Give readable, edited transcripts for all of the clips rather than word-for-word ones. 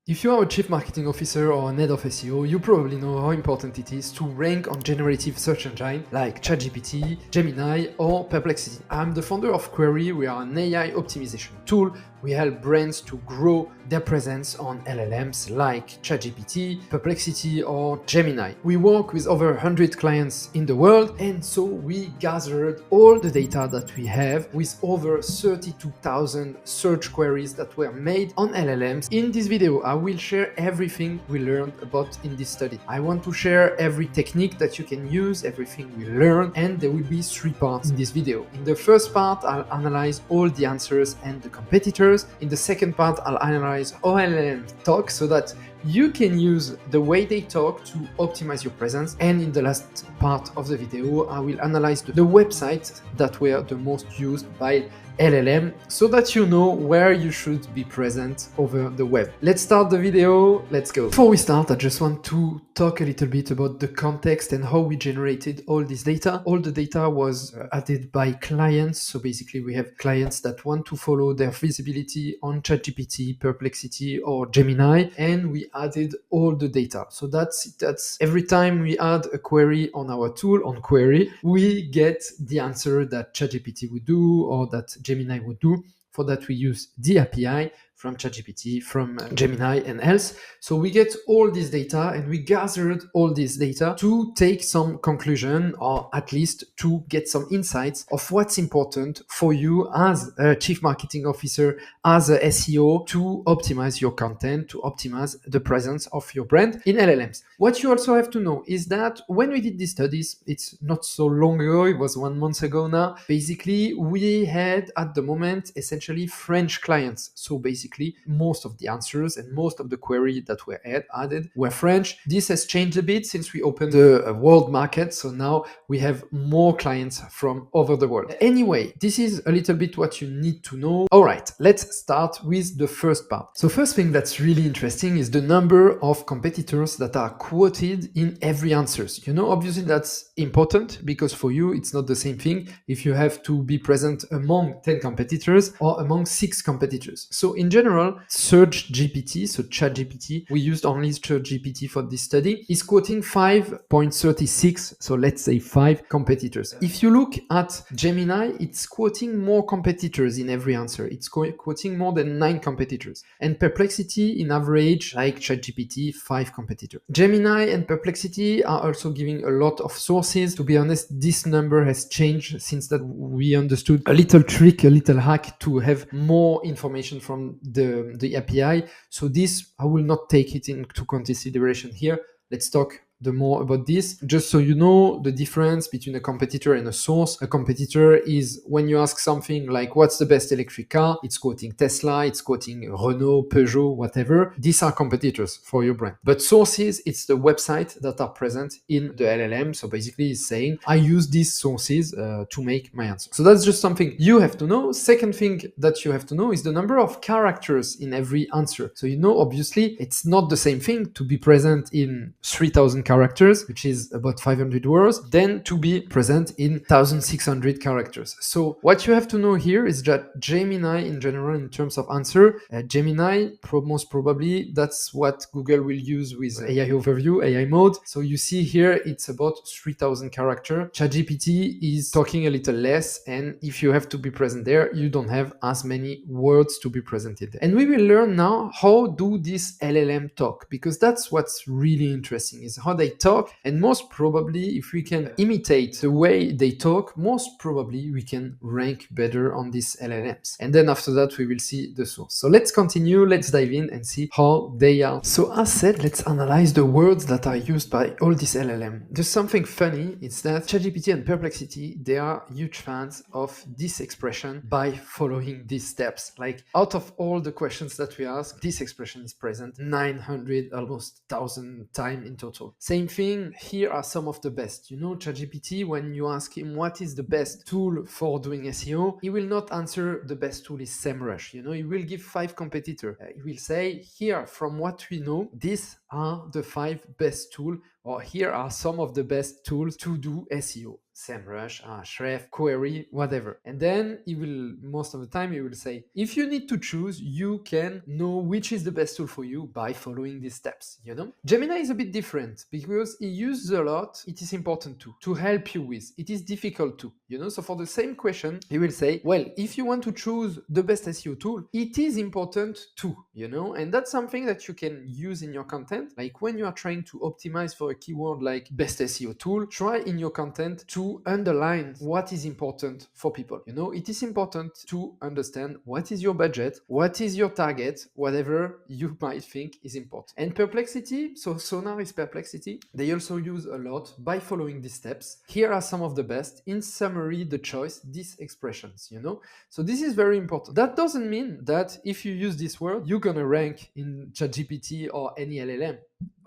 If you are a chief marketing officer or an head of SEO, you probably know how important it is to rank on generative search engines like ChatGPT, Gemini, or Perplexity. I'm the founder of Qwairy. We are an AI optimization tool. We help brands to grow their presence on LLMs like ChatGPT, Perplexity, or Gemini. We work with over 100 clients in the world, and so we gathered all the data that we have with over 32,000 search queries that were made on LLMs. In this video, I will share everything we learned about in this study. I want to share every technique that you can use, everything we learned, and there will be 3 parts in this video. In the first part, I'll analyze all the answers and the competitors. In the second part, I'll analyze how LLMs talk so that you can use the way they talk to optimize your presence. And in the last part of the video, I will analyze the websites that were the most used by LLM so that you know where you should be present over the web. Let's start the video. Let's go. Before we start, I just want to talk a little bit about the context and how we generated all this data. All the data was added by clients. So basically we have clients that want to follow their visibility on ChatGPT, Perplexity, or Gemini, and we added all the data. So that's every time we add a query on our tool on Qwairy, we get the answer that ChatGPT would do or that Gemini would do. For that, we use the API from ChatGPT, from Gemini and else. So we get all this data and we gathered all this data to take some conclusion or at least to get some insights of what's important for you as a chief marketing officer, as a SEO to optimize your content, to optimize the presence of your brand in LLMs. What you also have to know is that when we did these studies, it's not so long ago, it was 1 month ago now, basically we had at the moment essentially French clients. So basically most of the answers and most of the query that were added were French. This has changed a bit since we opened the world market. So now we have more clients from over the world. Anyway, this is a little bit what you need to know. All right, let's start with the first part. So first thing that's really interesting is the number of competitors that are quoted in every answer. You know, obviously that's important because for you, it's not the same thing if you have to be present among 10 competitors or among 6 competitors. So in general, Search GPT, so ChatGPT, we used only ChatGPT for this study, is quoting 5.36, so let's say 5 competitors. If you look at Gemini, it's quoting more competitors in every answer. It's quoting more than 9 competitors. And Perplexity, in average, like ChatGPT, 5 competitors. Gemini and Perplexity are also giving a lot of sources. To be honest, this number has changed since that we understood a little trick, a little hack to have more information from the API. So this, I will not take it into consideration here. Let's talk more about this. Just so you know the difference between a competitor and a source. A competitor is when you ask something like what's the best electric car, it's quoting Tesla, it's quoting Renault, Peugeot, whatever. These are competitors for your brand. But sources, it's the website that are present in the LLM. So basically it's saying I use these sources to make my answer. So that's just something you have to know. Second thing that you have to know is the number of characters in every answer. So you know, obviously it's not the same thing to be present in 3,000 characters, which is about 500 words, than to be present in 1,600 characters. So what you have to know here is that Gemini in general, in terms of answer, Gemini, most probably, that's what Google will use with AI overview, AI mode. So you see here, it's about 3,000 characters. ChatGPT is talking a little less, and if you have to be present there, you don't have as many words to be presented. And we will learn now how do this LLM talk, because that's what's really interesting, is how they talk. And most probably, if we can imitate the way they talk, most probably we can rank better on these LLMs. And then after that, we will see the source. So let's continue, let's dive in and see how they are. So as said, let's analyze the words that are used by all these LLM. There's something funny, it's that ChatGPT and Perplexity, they are huge fans of this expression by following these steps. Like out of all the questions that we ask, this expression is present 900, almost 1,000 times in total. Same thing, here are some of the best. You know, ChatGPT, when you ask him what is the best tool for doing SEO, he will not answer the best tool is SEMrush. You know, he will give 5 competitors. He will say, here, from what we know, these are the 5 best tools, or here are some of the best tools to do SEO. SEMrush, Ahrefs, Qwairy, whatever. And then he will, most of the time, he will say, if you need to choose, you can know which is the best tool for you by following these steps, you know? Gemini is a bit different because he uses a lot, it is important to help you with. It is difficult to, you know? So for the same question, he will say, well, if you want to choose the best SEO tool, it is important too, you know? And that's something that you can use in your content. Like when you are trying to optimize for a keyword like best SEO tool, try in your content to underline what is important for people. You know, it is important to understand what is your budget, what is your target, whatever you might think is important. And Perplexity, so Sonar is Perplexity, they also use a lot by following these steps. Here are some of the best. In summary, the choice, these expressions, you know? So this is very important. That doesn't mean that if you use this word, you're gonna rank in ChatGPT or any LLM.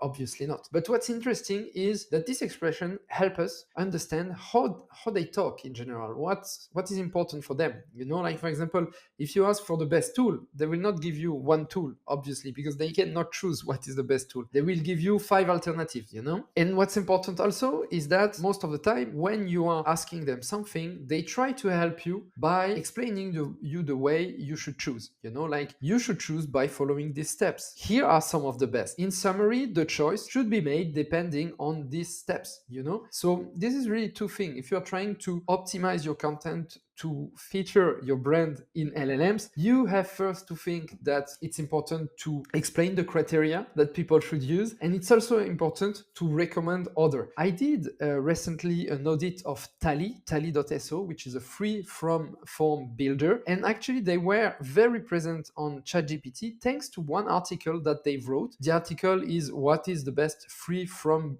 Obviously not. But what's interesting is that this expression help us understand how they talk in general, what is important for them. You know, like for example, if you ask for the best tool, they will not give you one tool, obviously, because they cannot choose what is the best tool. They will give you 5 alternatives, you know? And what's important also is that most of the time, when you are asking them something, they try to help you by explaining you the way you should choose. You know, like you should choose by following these steps. Here are some of the best. In summary, the choice should be made depending on these steps, you know? So this is really two things. If you're trying to optimize your content to feature your brand in LLMs, you have first to think that it's important to explain the criteria that people should use, and it's also important to recommend other. I did recently an audit of Tally.so, which is a free form builder, and actually they were very present on ChatGPT thanks to one article that they wrote. The article is what is the best free form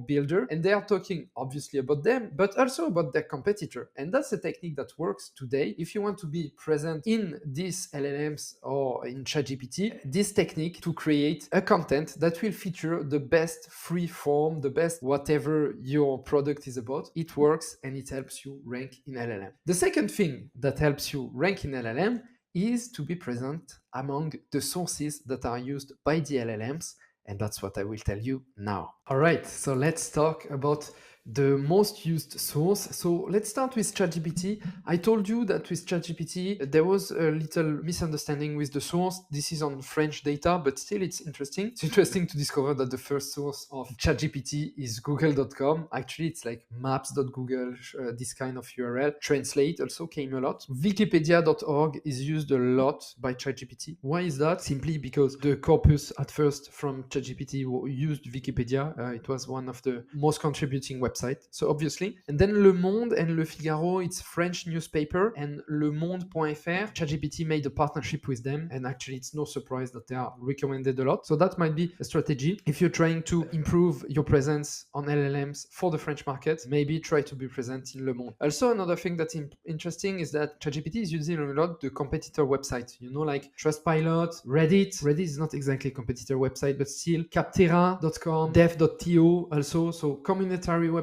builder, and they are talking obviously about them, but also about their competitor, and that's a technique that works today. If you want to be present in these LLMs or in ChatGPT, this technique to create a content that will feature the best free form, the best whatever your product is about, it works and it helps you rank in LLM. The second thing that helps you rank in LLM is to be present among the sources that are used by the LLMs, and that's what I will tell you now. All right, so let's talk about the most used source. So let's start with ChatGPT. I told you that with ChatGPT, there was a little misunderstanding with the source. This is on French data, but still it's interesting. It's interesting to discover that the first source of ChatGPT is google.com. Actually, it's like maps.google, this kind of URL. Translate also came a lot. Wikipedia.org is used a lot by ChatGPT. Why is that? Simply because the corpus at first from ChatGPT used Wikipedia. It was one of the most contributing websites. So obviously, and then Le Monde and Le Figaro, it's French newspaper, and Le Monde.fr, ChatGPT made a partnership with them, and actually it's no surprise that they are recommended a lot. So that might be a strategy. If you're trying to improve your presence on LLMs for the French market, maybe try to be present in Le Monde. Also, another thing that's interesting is that ChatGPT is using a lot the competitor website, you know, like Trustpilot, Reddit. Reddit is not exactly a competitor website, but still Capterra.com, dev.to also. So communitary website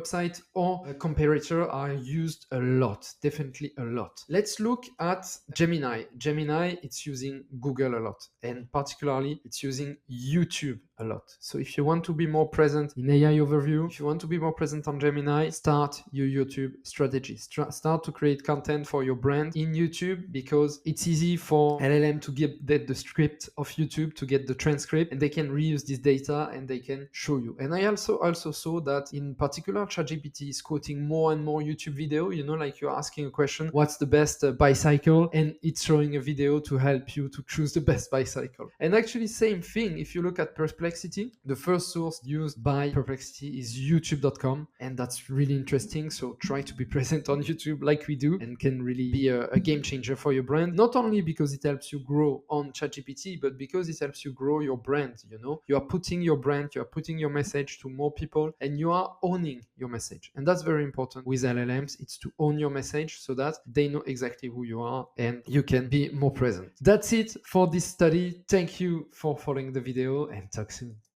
or a comparator are used a lot, definitely a lot. Let's look at Gemini. Gemini, it's using Google a lot, and particularly it's using YouTube a lot. So if you want to be more present in AI overview, if you want to be more present on Gemini, start your YouTube strategy. Start to create content for your brand in YouTube, because it's easy for LLM to get the script of YouTube, to get the transcript, and they can reuse this data and they can show you. And I also saw that in particular ChatGPT is quoting more and more YouTube video, you know, like you're asking a question, what's the best bicycle? And it's showing a video to help you to choose the best bicycle. And actually same thing, if you look at Perplexity, the first source used by Perplexity is youtube.com, and that's really interesting. So try to be present on YouTube like we do, and can really be a game changer for your brand, not only because it helps you grow on ChatGPT, but because it helps you grow your brand. You know, you are putting your brand, you are putting your message to more people, and you are owning your message. And that's very important with LLMs. It's to own your message so that they know exactly who you are and you can be more present. That's it for this study. Thank you for following the video, and talk soon.